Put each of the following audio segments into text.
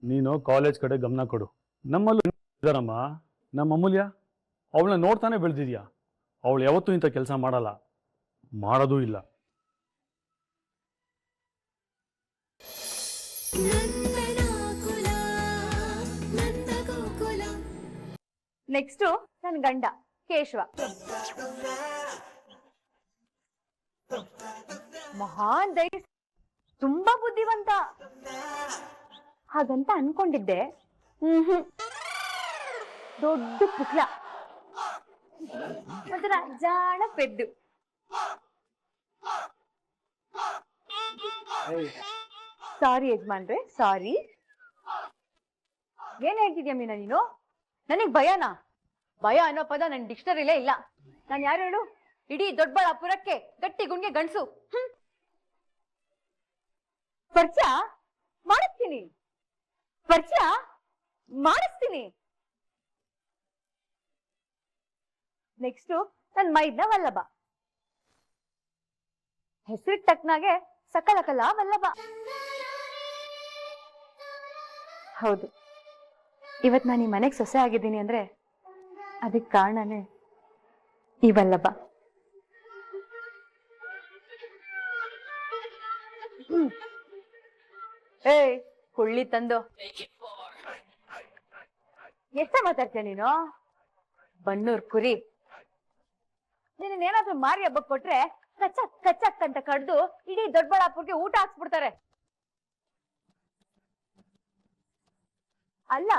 ನೀನು ಕಾಲೇಜ್ ಕಡೆ ಗಮನ ಕೊಡು. ನಮ್ಮಲ್ಲೂ ಇದಾರಮ್ಮ, ನಮ್ಮ ಅಮೂಲ್ಯ, ಅವಳನ್ನ ನೋಡ್ತಾನೆ ಬೆಳೆದಿದ್ಯಾ. ಅವಳು ಯಾವತ್ತೂ ಇಂಥ ಕೆಲಸ ಮಾಡಲ್ಲ, ಮಾಡೋದೂ ಇಲ್ಲ. ನೆಕ್ಸ್ಟ್ ನನ್ ಗಂಡ ಕೇಶವ, ಮಹಾನ್ ಧೈರ್ಯ, ತುಂಬಾ ಬುದ್ಧಿವಂತ ಹಾಗಂತ ಅನ್ಕೊಂಡಿದ್ದೆ. ದೊಡ್ಡ ಪುಕ್ಲ, ಒಂಥರ ಜಾಣ ಪೆದ್ದು. ಸಾರಿ ಯಜಮಾನ್ರೆ, ಸಾರಿ. ಏನ್ ಹೇಳ್ತಿದ್ಯಾ ಮೀನಾ ನೀನು? ನನಗ್ ಭಯನಾ? ಭಯ ಅನ್ನೋ ಪದ ನನ್ ಡಿಕ್ಷನರಿಲೇ ಇಲ್ಲ. ನಾನ್ ಯಾರು ಹೇಳು? ಇಡೀ ದೊಡ್ಡಬಳ್ಳಾಪುರಕ್ಕೆ ಗಟ್ಟಿ ಗುಂಗೆ ಗಂಡ್ಸು. ಪರಿಚಯ ಮಾಡಿಸ್ತೀನಿ, ಪರಿಚಯ ಮಾಡಿಸ್ತೀನಿ. ನೆಕ್ಸ್ಟ್ ನನ್ ಮೈದ್ನ ವಲ್ಲಭ, ಹೆಸರಿಗೆ ತಕ್ಕನಾಗೆ ಸಕಲಕಲ ವಲ್ಲಭ. ಹೌದು, ಇವತ್ ನಾನು ಈ ಮನೆಗೆ ಸೊಸೆ ಆಗಿದ್ದೀನಿ ಅಂದ್ರೆ ಅದಕ್ಕೆ ಕಾರಣನೇ ಈ ವಲ್ಲಭ. ಏಯ್ ಕುಳ್ಳಿ ತಂದು ಎಷ್ಟ ಮಾತಾಡ್ತೀಯ ನೀನು? ಬನ್ನೂರ್ ಕುರಿ, ನೀನೇನಾದ್ರೂ ಮಾರಿ ಹಬ್ಬಕ್ ಕೊಟ್ರೆ ಕಚ್ಚಕ್ ಕಚ್ಚಕ್ ಅಂತ ಕಡ್ದು ಇಡೀ ದೊಡ್ಡಬಳ್ಳಾಪುರ್ಗೆ ಊಟ ಹಾಕ್ಸ್ಬಿಡ್ತಾರೆ. ಅಲ್ಲ,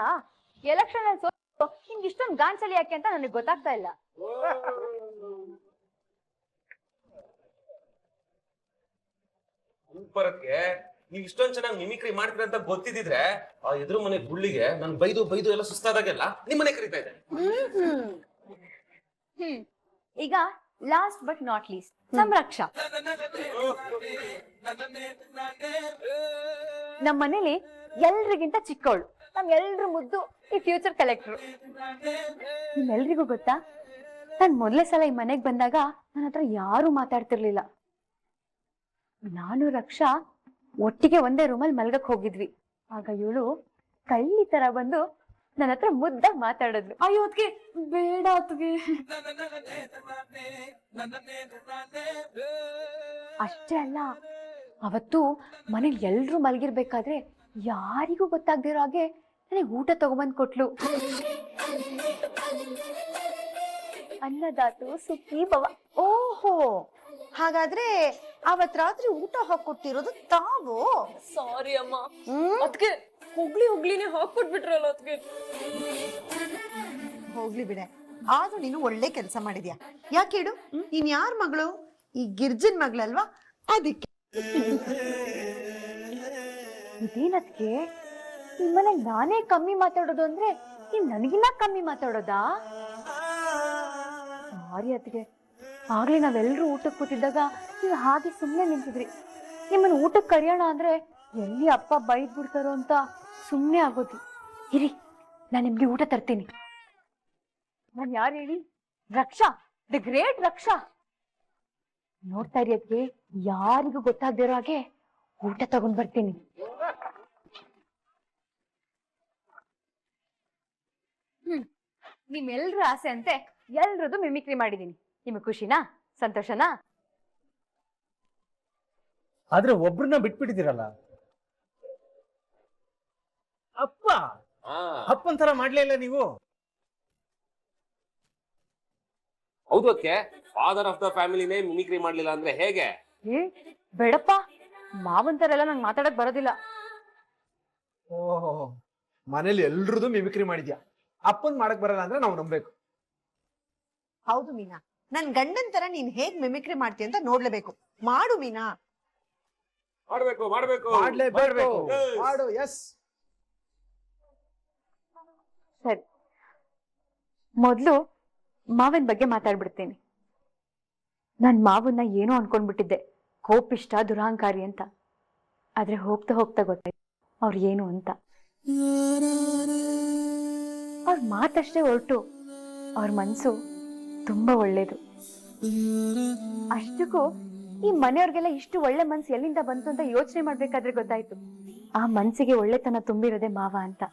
ಎಲೆಕ್ಷನ್ ಅಲ್ಲಿ ಸೋತು ನಿಮ್ಗೆ ಇಷ್ಟೊಂದು ಗಾಂಚಲಿ ಯಾಕೆ ಅಂತ ನನಗೆ ಗೊತ್ತಾಗ್ತಾ ಇಲ್ಲ. ನೀವ್ ಇಷ್ಟೊಂದ್ ಚೆನ್ನಾಗಿ ಮಿಮಿಕ್ರಿ ಮಾಡ್ತೀರ ಅಂತ ಗೊತ್ತಿದ್ರೆ ಆ ಎದುರು ಮನೆ ಗುಳ್ಳಿಗೆ ನನ್ ಬೈದು ಬೈದು ಎಲ್ಲ ಸುಸ್ತಾದಾಗೆಲ್ಲ ನಿಮ್ ಮನೆ ಕರೀತಾ ಇದ್ದೆ. ಈಗ ಲಾಸ್ಟ್ ಬಟ್ ನಾಟ್ ಲೀಸ್ಟ್ ನಮ್ ರಕ್ಷಾ. ನಮ್ ಮನೇಲಿ ಎಲ್ರಿಗಿಂತ ಚಿಕ್ಕವಳು, ನಮ್ ಎಲ್ರು ಮುದ್ದು ಈ ಫ್ಯೂಚರ್ ಕಲೆಕ್ಟರ್. ನಿಮ್ಮೆಲ್ರಿಗೂ ಗೊತ್ತಾ, ನಾನ್ ಮೊದಲೇ ಸಲ ಈ ಮನೆಗ್ ಬಂದಾಗ ನನ್ನ ಹತ್ರ ಯಾರು ಮಾತಾಡ್ತಿರ್ಲಿಲ್ಲ. ನಾನು ರಕ್ಷಾ ಒಟ್ಟಿಗೆ ಒಂದೇ ರೂಮಲ್ಲಿ ಮಲ್ಗಕ್ ಹೋಗಿದ್ವಿ. ಆಗ ಇವಳು ಕಳ್ಳಿ ತರ ಬಂದು ನನ್ನ ಹತ್ರ ಮುದ್ದಾಗ ಮಾತಾಡಿದ್ಲು. ಅಯ್ಯೋ ಅದ್ಕೆ ಬೇಡ ಅತ್ಗೆ. ಅಷ್ಟೇ ಅಲ್ಲ, ಅವತ್ತು ಮನೇಲಿ ಎಲ್ರು ಮಲ್ಗಿರ್ಬೇಕಾದ್ರೆ ಯಾರಿಗೂ ಗೊತ್ತಾಗ್ದಿರೋ ಹಾಗೆ ನನಗೆ ಊಟ ತಗೊಂಬಂದ್ ಕೊಟ್ಲು. ಅನ್ನದಾತು ಸುಖಿ ಭವ. ಓಹೋ, ಹಾಗಾದ್ರೆ ಅವತ್ ರಾತ್ರಿ ಊಟ ಹಾಕೊಟ್ಟಿರೋದು ತಾವು? ಸಾರಿ ಅಮ್ಮ, ಅದ್ಕೆ ಹುಗ್ಲಿನೇ ಹಾಕೊಟ್ಬಿಟ್ರಲ್ಲ ಅದ್ಕೆ. ಹೋಗ್ಲಿ ಬಿಡೆ, ಆದ್ರೂ ನೀನು ಒಳ್ಳೆ ಕೆಲಸ ಮಾಡಿದ್ಯಾ. ಯಾಕೇಳು, ನೀನ್ ಯಾರ ಮಗಳು? ಈ ಗಿರ್ಜನ್ ಮಗಳಲ್ವಾ, ಅದಕ್ಕೆ. ಇದೇನದ್ಕೆ ನಿಮ್ಮನೆ ನಾನೇ ಕಮ್ಮಿ ಮಾತಾಡೋದು ಅಂದ್ರೆ ನೀವ್ ನನಗಿನ್ನ ಕಮ್ಮಿ ಮಾತಾಡೋದಾ? ಸಾರಿ ಅದ್ಗೆ, ಆಗ್ಲೇ ನಾವೆಲ್ರೂ ಊಟಕ್ಕೆ ಕೂತಿದ್ದಾಗ ನೀವು ಹಾಗೆ ಸುಮ್ಮನೆ ನಿಂತಿದ್ರಿ. ನಿಮ್ಮನ್ನ ಊಟಕ್ಕೆ ಕರೆಯೋಣ ಅಂದ್ರೆ ಎಲ್ಲಿ ಅಪ್ಪ ಬೈದ್ ಬಿಡ್ತಾರೋ ಅಂತ ಸುಮ್ಮನೆ ಆಗೋದು. ಇರಿ, ನಾನ್ ನಿಮ್ಗೆ ಊಟ ತರ್ತೀನಿ. ನಾನ್ ಯಾರು ಹೇಳಿ? ರಕ್ಷಾ, ದ ಗ್ರೇಟ್ ರಕ್ಷಾ. ನೋಡ್ತಾ ಇರಿ ಅದ್ಗೆ, ಯಾರಿಗೂ ಗೊತ್ತಾಗ್ದಿರೋ ಹಾಗೆ ಊಟ ತಗೊಂಡ್ ಬರ್ತೀನಿ. ನಿಮ್ಮೆಲ್ರ ಆಸೆ ಅಂತೆ ಎಲ್ರದ್ದು ಮಿಮಿಕ್ರಿ ಮಾಡಿದೀನಿ. ನಿಮಗೆ ಖುಷಿನಾ, ಸಂತೋಷನಾ? ಆದ್ರೆ ಒಬ್ರನ್ನ ಬಿಟ್ಬಿಟ್ಟಿದ್ದೀರಲ್ಲ. ಅಪ್ಪ ಅಪ್ಪನ ತರ ಮಾಡ್ಲೇ ಇಲ್ಲ ನೀವು. ಹೌದು, ಅದಕ್ಕೆ ಫಾದರ್ ಆಫ್ ದ ಫ್ಯಾಮಿಲಿನೇ ಮಿಮಿಕ್ರಿ ಮಾಡ್ಲಿಲ್ಲ ಅಂದ್ರೆ ಹೇಗೆ? ಬೇಡಪ್ಪ, ಮಾವಂತರೆಲ್ಲ ನಂಗೆ ಮಾತಾಡಕ್ ಬರೋದಿಲ್ಲ. ಓಹೋ, ಮನೇಲಿ ಎಲ್ರದ್ದು ಮಿಮಿಕ್ರಿ ಮಾಡಿದ್ಯಾ. ಅಪ್ಪನ್ ಮಾಡಕ್ ಬರಲ್ಲ ಅಂದ್ರೆ ನಾವು ನಂಬೇಕು. ಹೌದು ಮೀನಾ, ನನ್ ಗಂಡನ್ ತರ ನೀನ್ ಹೇಗ್ ಮಿಮಿಕ್ರಿ ಮಾಡ್ತೀಯ ಅಂತ ನೋಡ್ಲೇಬೇಕು. ಮಾಡು ಮೀನಾ. ಮಾಡ್ಬೇಕು ಮಾಡ್ಬೇಕು ಮಾಡ್ಲೇಬೇಕು, ಮಾಡು. ಎಸ್, ಸರಿ, ಮೊದ್ಲು ಮಾವನ್ ಬಗ್ಗೆ ಮಾತಾಡ್ಬಿಡ್ತೀನಿ. ನನ್ ಮಾವನ್ನ ಏನೋ ಅನ್ಕೊಂಡ್ಬಿಟ್ಟಿದ್ದೆ, ಕೋಪಿಷ್ಟ, ದುರಹಂಕಾರಿ ಅಂತ. ಆದ್ರೆ ಹೋಗ್ತಾ ಹೋಗ್ತಾ ಗೊತ್ತಾಯ್ತು ಅವ್ರು ಏನು ಅಂತ. ಅವ್ರ ಮಾತಷ್ಟೇ ಹೊರಟು ಅವ್ರ ಮನ್ಸು ತುಂಬಾ ಒಳ್ಳೇದು. ಅಷ್ಟಕ್ಕೂ ಈ ಮನೆಯವ್ರಿಗೆಲ್ಲ ಇಷ್ಟು ಒಳ್ಳೆ ಮನ್ಸು ಎಲ್ಲಿಂದ ಬಂತು ಅಂತ ಯೋಚನೆ ಮಾಡ್ಬೇಕಾದ್ರೆ ಗೊತ್ತಾಯ್ತು ಆ ಮನ್ಸಿಗೆ ಒಳ್ಳೆತನ ತುಂಬಿರೋದೆ ಮಾವ ಅಂತ.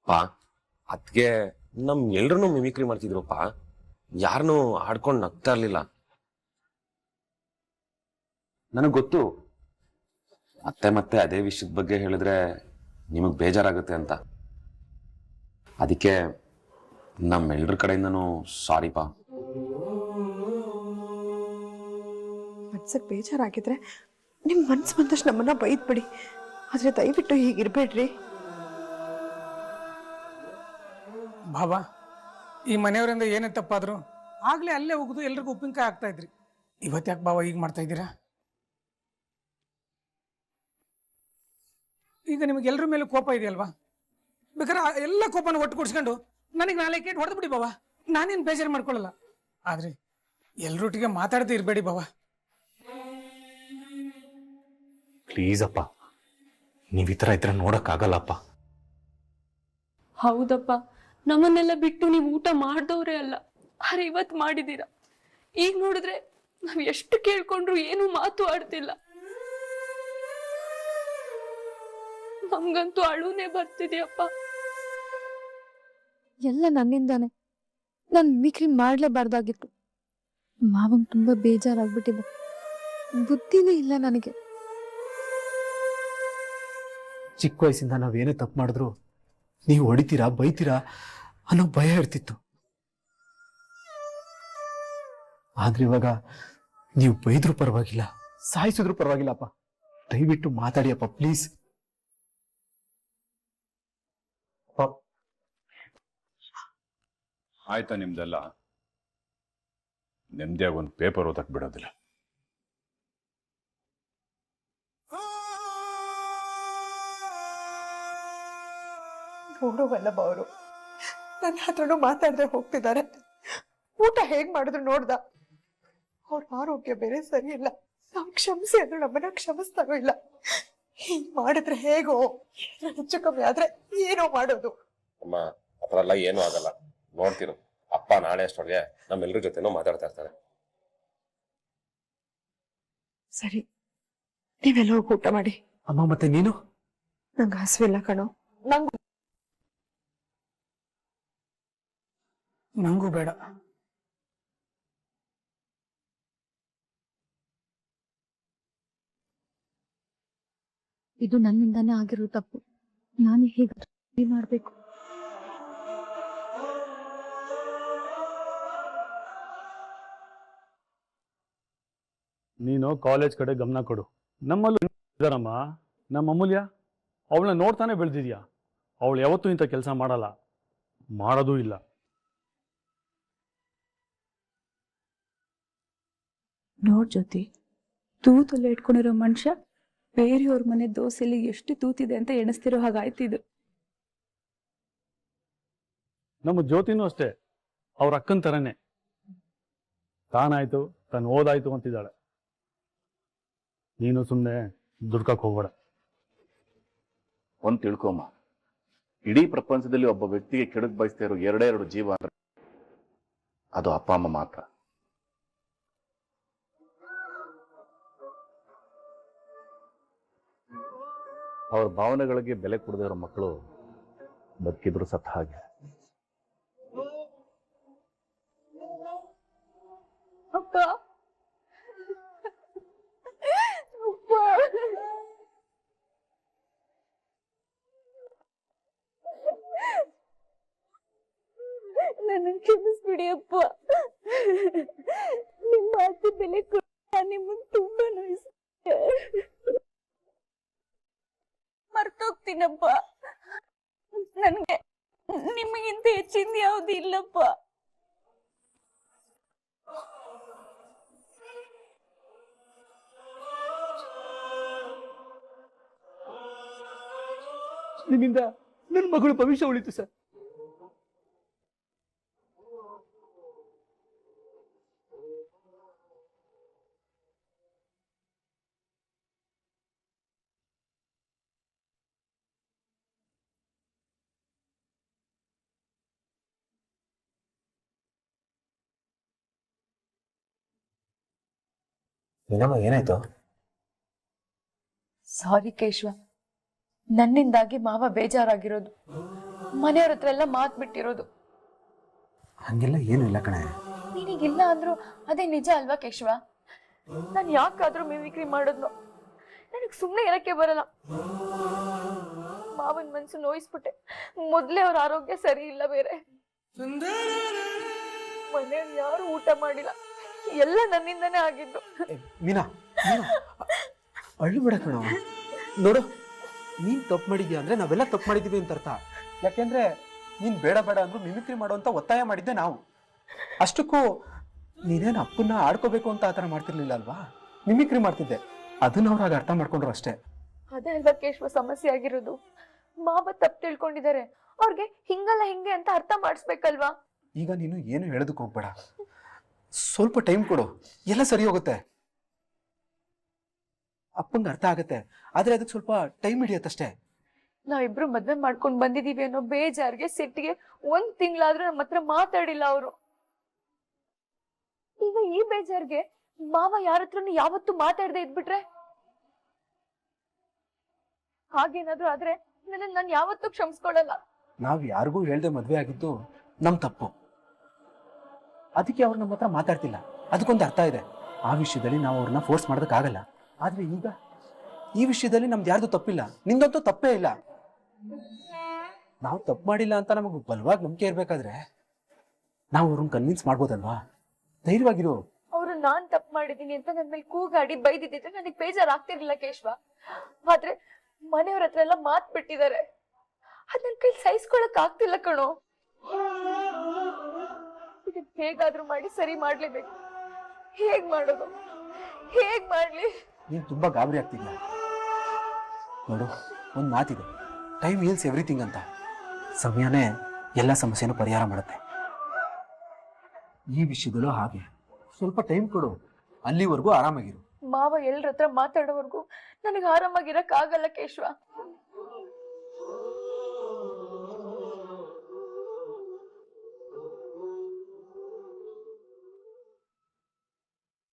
ಪಾ ಅದ್ಗೆ ನಮ್ ಎಲ್ರನ್ನೂ ಮಿಮಿಕ್ರಿ ಮಾಡ್ತಿದ್ರಪ್ಪ, ಯಾರನ್ನೂ ಆಡ್ಕೊಂಡು ನಗ್ತಾ ಇರ್ಲಿಲ್ಲ. ನನಗ್ ಗೊತ್ತು ಮತ್ತೆ ಅದೇ ವಿಷಯದ ಬಗ್ಗೆ ಹೇಳಿದ್ರೆ ನಿಮಗ್ ಬೇಜಾರಾಗುತ್ತೆ ಅಂತ. ಅದಕ್ಕೆ ನಮ್ಮೆಲ್ರ ಕಡೆಯಿಂದನೂ ಸಾರಿ ಪಾ. ಮನ್ಸಕ್ ಬೇಜಾರಾಗಿದ್ರೆ ನಿಮ್ ಮನ್ಸ್ ಬಂದಷ್ಟು ನಮ್ಮನ್ನ ಬೈದ್ಬಿಡಿ, ಆದ್ರೆ ದಯವಿಟ್ಟು ಹೀಗಿರ್ಬೇಡ್ರಿ. ಬಾಬಾ, ಈ ಮನೆಯವರಿಂದ ಏನೇ ತಪ್ಪಾದ್ರು ಆಗ್ಲೇ ಅಲ್ಲೇ ಹೋಗುದು ಎಲ್ರಿಗೂ ಉಪ್ಪಿನಕಾಯಿ ಆಗ್ತಾ ಇದ್ರಿ. ಇವತ್ತ್ಯಾಕೆ ಬಾಬಾ ಈಗ ಮಾಡ್ತಾ ಇದ್ದೀರಾ? ಈಗ ನಿಮಗೆ ಎಲ್ರ ಮೇಲೆ ಕೋಪ ಇದೆಯಲ್ವಾ? ಬೇಕಾದ್ರೆ ಎಲ್ಲ ಕೋಪನ ಒಟ್ಟು ಕೊಡ್ಸ್ಕೊಂಡು ನನಗೆ ನಾಳೆ ಕೇಟ್ ಹೊಡೆದು ಬಿಡಿ ಬಾಬಾ, ನಾನೇನು ಬೇಜಾರು ಮಾಡ್ಕೊಳ್ಳಲ್ಲ. ಆದ್ರೆ ಎಲ್ರೊಟ್ಟಿಗೆ ಮಾತಾಡದೆ ಇರಬೇಡಿ ಬಾಬಾ. ಪ್ಲೀಸ್ ಅಪ್ಪ, ನೀವ್ ಈ ತರ ಇದ್ರೆ ನೋಡಕ್ಕಾಗಲ್ಲಪ್ಪ. ಹೌದಪ್ಪ, ನಮ್ಮನ್ನೆಲ್ಲ ಬಿಟ್ಟು ನೀವು ಊಟ ಮಾಡ್ದವ್ರೆ ಅಲ್ಲ, ಆದ್ರೆ ಇವತ್ ಮಾಡಿದೀರ. ಈಗ ನೋಡಿದ್ರೆ ನಾವ್ ಎಷ್ಟು ಕೇಳ್ಕೊಂಡ್ರು ಏನು ಮಾತು ಆಡ್ತಿಲ್ಲ. ನಮ್ಗಂತೂ ಅಳುನೇ ಬರ್ತಿದ್ಯಪ್ಪ. ಎಲ್ಲ ನನ್ನಿಂದಾನೆ. ನಾನು ಮಿಮಿಕ್ರಿ ಮಾಡ್ಲೇಬಾರ್ದಾಗಿತ್ತು. ಮಾವಂಗ್ ತುಂಬಾ ಬೇಜಾರಾಗ್ಬಿಟ್ಟಿದೆ. ಬುದ್ಧಿನೇ ಇಲ್ಲ ನನಗೆ. ಚಿಕ್ಕ ವಯಸ್ಸಿಂದ ನಾವೇನೇ ತಪ್ಪು ಮಾಡಿದ್ರು ನೀವು ಹೊಡಿತೀರಾ ಬೈತೀರಾ ಅನ್ನೋ ಭಯ ಇರ್ತಿತ್ತು. ಆದ್ರೆ ಇವಾಗ ನೀವು ಬೈದ್ರೂ ಪರವಾಗಿಲ್ಲ, ಸಾಯಿಸಿದ್ರು ಪರವಾಗಿಲ್ಲಪ್ಪ. ದಯವಿಟ್ಟು ಮಾತಾಡಿಯಪ್ಪ ಪ್ಲೀಸ್. ಆಯ್ತಾ ನಿಮ್ದೆಲ್ಲ? ನೆಮ್ಮದಿಯಾಗಿ ಒಂದು ಪೇಪರ್ ಓದಕ್ ಬಿಡೋದಿಲ್ಲ. ನೋಡು ವಲ್ಲಭ ಅವರು ನನ್ನ ಹತ್ರನೂ ಮಾತಾಡದೆ ಹೋಗ್ತಿದ್ದಾರೆ. ಊಟ ಹೇಗ್ ಮಾಡಿದ್ರು ನೋಡ್ದ. ಅವ್ರ ಆರೋಗ್ಯ ಬೇರೆ ಸರಿ ಇಲ್ಲ. ನಾವ್ ಕ್ಷಮಿಸಿ ಅಂದ್ರೆ ನಮ್ಮನ್ನ ಕ್ಷಮಿಸ್ತಾನೂ ಇಲ್ಲ. ಹೀಗ್ ಮಾಡಿದ್ರೆ ಹೇಗೋ, ಹೆಚ್ಚು ಕಮ್ಮಿ ಆದ್ರೆ ಏನೋ ಮಾಡೋದು. ಅಮ್ಮ ಆತರ ಎಲ್ಲ ಏನೂ ಆಗಲ್ಲ, ನೋಡ್ತಿರು. ಅಪ್ಪ ನಾಳೆ ಅಷ್ಟೊಳಗೆ ನಮ್ಮೆಲ್ರ ಜೊತೆನೂ ಮಾತಾಡ್ತಾ ಇರ್ತಾರೆ. ಸರಿ, ನೀವೆಲ್ಲ ಹೋಗಿ ಊಟ ಮಾಡಿ. ಅಮ್ಮ ಮತ್ತೆ ನೀನು? ನಂಗೆ ಹಸಿವಿಲ್ಲ ಕಣೋ. ನಂಗೂ ಬೇಡ. ಇದು ನನ್ನಿಂದಾನೇ ಆಗಿರೋ ತಪ್ಪು. ನಾನು ಹೇಗೆ ಮಾಡ್ಬೇಕು? ನೀನು ಕಾಲೇಜ್ ಕಡೆ ಗಮನ ಕೊಡು. ನಮ್ಮಲ್ಲೂ ಇದಾರಮ್ಮ, ನಮ್ಮ ಅಮೂಲ್ಯ, ಅವಳನ್ನ ನೋಡ್ತಾನೆ ಬೆಳೆದಿದ್ಯಾ. ಅವಳು ಯಾವತ್ತೂ ಇಂಥ ಕೆಲಸ ಮಾಡಲ್ಲ, ಮಾಡೋದೂ ಇಲ್ಲ. ನೋಡ್ ಜ್ಯೋತಿ, ತೂತಲ್ಲೇ ಇಟ್ಕೊಂಡಿರೋ ಮನುಷ್ಯ ಬೇರೆಯವ್ರ ಮನೆ ದೋಸೆಲಿ ಎಷ್ಟು ತೂತಿದೆ ಅಂತ ಎಣಿಸ್ತಿರೋ ಹಾಗಾಯ್ತಿದ್ದು. ನಮ್ಮ ಜ್ಯೋತಿನೂ ಅಷ್ಟೇ, ಅವ್ರ ಅಕ್ಕನ ಥರನೇ. ತಾನಾಯ್ತು, ತಾನು ಓದಾಯ್ತು ಅಂತಿದ್ದಾಳೆ. ನೀನು ಸುಮ್ಮನೆ ದುಡ್ಕಕ್ಕೆ ಹೋಗ್ಬೇಡ. ಒಂದ್ ತಿಳ್ಕೊಮ್ಮ, ಇಡೀ ಪ್ರಪಂಚದಲ್ಲಿ ಒಬ್ಬ ವ್ಯಕ್ತಿಗೆ ಕೆಡಕ್ ಬಯಸ್ತಾ ಇರೋ ಎರಡೇ ಎರಡು ಜೀವ ಅಂದ್ರೆ ಅದು ಅಪ್ಪ ಅಮ್ಮ ಮಾತ್ರ. ಅವ್ರ ಭಾವನೆಗಳಿಗೆ ಬೆಲೆ ಕೊಡದೇ ಇರೋ ಮಕ್ಕಳು ಬದುಕಿದ್ರು ಸತ್ತ ಹಾಗೆ. ಅಪ್ಪ, ನನ್ನ ಕ್ಷಮಿಸ್ಬಿಡಿ ಅಪ್ಪ. ನಿಮ್ಮ ಮಾತು ಬೆಲೆ ಕೊಟ್ಟು ನಾನು ನಿಮ್ಮನ್ನು ತುಂಬಾ ನೋಯಿಸಿದೆ. ಮರ್ತೋಗ್ತೀನಪ್ಪ. ನನ್ಗೆ ನಿಮಗಿಂತ ಹೆಚ್ಚಿಂದ ಯಾವ್ದು ಇಲ್ಲಪ್ಪ. ನಿಮ್ಮಿಂದ ನನ್ನ ಮಗಳು ಭವಿಷ್ಯ ಉಳಿತು ಸರ್. ಏನಮ್ಮ ಏನಾಯ್ತು? ಸಾರಿ ಕೇಶವ, ನನ್ನಿಂದಾಗಿ ಮಾವ ಬೇಜಾರಾಗಿರೋದು, ಮನೆಯವ್ರ ಹತ್ರ ಎಲ್ಲ ಮಾತ್ ಬಿಟ್ಟಿರೋದು. ಹಂಗೆಲ್ಲ ಏನು ಇಲ್ಲ ಕಣೆ. ನಿನಗಿಲ್ಲ ಅಂದ್ರು ಅದೇ ನಿಜ ಅಲ್ವಾ ಕೇಶವ? ನಾನು ಯಾಕಾದ್ರೂ ಮಿಮಿಕ್ರಿ ಮಾಡೋದ್ನು? ನನಗ್ ಸುಮ್ನೆ ಇರಕ್ಕೆ ಬರಲ್ಲ. ಮಾವನ್ ಮನ್ಸು ನೋಯಿಸ್ಬಿಟ್ಟೆ. ಮೊದ್ಲೇ ಅವ್ರ ಆರೋಗ್ಯ ಸರಿ ಇಲ್ಲ ಬೇರೆ. ಮನೆಯಲ್ಲಿ ಯಾರು ಊಟ ಮಾಡಿಲ್ಲ, ಎಲ್ಲ ನನ್ನಿಂದನೇ ಆಗಿದ್ದು. ಮೀನಾ ಅಳ್ಬೇಡ ಕಣ. ನೋಡು, ನೀನ್ ತಪ್ಪು ಮಾಡಿದ್ಯಾ ಅಂದ್ರೆ ನಾವೆಲ್ಲ ತಪ್ಪು ಮಾಡಿದೀವಿ ಅಂತ ಅರ್ಥ. ಯಾಕೆಂದ್ರೆ ನೀನ್ ಬೇಡ ಬೇಡ ಅಂದ್ರು ಮಿಮಿಕ್ರಿ ಮಾಡುವಂತ ಒತ್ತಾಯ ಮಾಡಿದ್ದೆ ನಾವು. ಅಷ್ಟಕ್ಕೂ ನೀನೇನು ಅಪ್ಪನ್ನ ಆಡ್ಕೋಬೇಕು ಅಂತ ಆತರ ಮಾಡ್ತಿರ್ಲಿಲ್ಲ ಅಲ್ವಾ, ಮಿಮಿಕ್ರಿ ಮಾಡ್ತಿದ್ದೆ. ಅದನ್ನ ಅವ್ರಾಗ ಅರ್ಥ ಮಾಡ್ಕೊಂಡ್ರು ಅಷ್ಟೇ. ಅದೇ ಅಲ್ವಾ ಕೇಶವ ಸಮಸ್ಯೆ ಆಗಿರೋದು. ಮಾವ ತಪ್ಪು ತಿಳ್ಕೊಂಡಿದ್ದಾರೆ, ಅವ್ರಿಗೆ ಹಿಂಗಲ್ಲ ಹಿಂಗೆ ಅಂತ ಅರ್ಥ ಮಾಡಿಸ್ಬೇಕಲ್ವಾ? ಈಗ ನೀನು ಏನು ಹೇಳೋದಕ್ಕೆ ಹೋಗ್ಬೇಡ, ಸ್ವಲ್ಪ ಟೈಮ್ ಕೊಡು, ಎಲ್ಲ ಸರಿ ಹೋಗುತ್ತೆ. ಅಪ್ಪಂಗೆ ಅರ್ಥ ಆಗತ್ತೆ, ಆದ್ರೆ ಅದಕ್ಕೆ ಸ್ವಲ್ಪ ಟೈಮ್ ಹಿಡಿಯತ್ತಷ್ಟೇ. ನಾವಿಬ್ರು ಮದ್ವೆ ಮಾಡ್ಕೊಂಡ್ ಬಂದಿದೀವಿ ಅನ್ನೋ ಬೇಜಾರ್ಗೆ ಸಿಟ್ಟಿಗೆ 1 ತಿಂಗಳಾದ್ರೂ ನಮ್ಮ ಹತ್ರ ಮಾತಾಡಿಲ್ಲ ಅವರು. ಈಗ ಈ ಬೇಜಾರ್ಗೆ ಮಾವ ಯಾರ ಹತ್ರನು ಯಾವತ್ತೂ ಮಾತಾಡದೆ ಇದ್ಬಿಟ್ರೆ, ಹಾಗೇನಾದ್ರೂ ಆದ್ರೆ ನಾನು ಯಾವತ್ತೂ ಕ್ಷಮಿಸ್ಕೊಳ್ಳಲ್ಲ. ನಾವ್ ಯಾರಿಗೂ ಹೇಳ್ದೆ ಮದ್ವೆ ಆಗಿದ್ದು ನಮ್ ತಪ್ಪು, ಅದಕ್ಕೆ ಅವ್ರು ನಮ್ಮ ಹತ್ರ ಮಾತಾಡ್ತಿಲ್ಲ. ಅದಕ್ಕೊಂದು ಅರ್ಥ ಇದೆ. ಆ ವಿಷಯದಲ್ಲಿ ನಾವು ಅವ್ರನ್ನ ಫೋರ್ಸ್ ಮಾಡೋದಕ್ಕಾಗಲ್ಲ. ಆದ್ರೆ ಈಗ ಈ ವಿಷಯದಲ್ಲಿ ನಮ್ದು ಯಾರ್ದು ತಪ್ಪಿಲ್ಲ, ನಿಂದಂತೂ ತಪ್ಪೇ ಇಲ್ಲ. ನಾವು ತಪ್ಪು ಮಾಡಿಲ್ಲ ಅಂತ ನಮಗೆ ಬಲವಾಗಿ ನಂಬಿಕೆ ಇರ್ಬೇಕಾದ್ರೆ ನಾವು ಅವ್ರನ್ನ ಕನ್ವಿನ್ಸ್ ಮಾಡ್ಬೋದಲ್ವಾ? ಧೈರ್ಯವಾಗಿರು. ಅವ್ರು ನಾನ್ ತಪ್ಪು ಮಾಡಿದೀನಿ ಅಂತ ನನ್ ಮೇಲೆ ಕೂಗಾಡಿ ಬೈದಿದ್ದಿದ್ರೆ ನನಗ್ ಬೇಜಾರಾಗ್ತಿರ್ಲಿಲ್ಲ ಕೇಶವ. ಆದ್ರೆ ಮನೆಯವ್ರ ಹತ್ರ ಎಲ್ಲ ಮಾತ್ ಬಿಟ್ಟಿದ್ದಾರೆ, ಅದ್ ನನ್ ಕೈ ಸಹಿಸ್ಕೊಳಕ್ ಆಗ್ತಿಲ್ಲ ಕಣೋ. ಇದನ್ ಹೇಗಾದ್ರೂ ಮಾಡಿ ಸರಿ ಮಾಡ್ಲೇಬೇಕು. ಹೇಗ್ ಮಾಡೋದು? ಹೇಗ್ ಮಾಡ್ಲಿ? ನೀನ್ ತುಂಬಾ ಗಾಬರಿ ಆಗ್ತಿದ್ಯಾ? ನೋಡು, ಒಂದ್ ಮಾತಿದೆ, ಟೈಮ್ ಹೀಲ್ಸ್ ಎವ್ರಿಥಿಂಗ್ ಅಂತ. ಸಮಯನೇ ಎಲ್ಲ ಸಮಸ್ಯೆನೂ ಪರಿಹಾರ ಮಾಡುತ್ತೆ. ಈ ವಿಷಯದಲ್ಲೂ ಹಾಗೆ. ಸ್ವಲ್ಪ ಟೈಮ್ ಕೊಡು, ಅಲ್ಲಿವರೆಗೂ ಆರಾಮಾಗಿರು. ಮಾವ ಎಲ್ರ ಹತ್ರ ಮಾತಾಡೋವರೆಗೂ ನನಗೆ ಆರಾಮಾಗಿರಕ್ ಆಗಲ್ಲ ಕೇಶವ.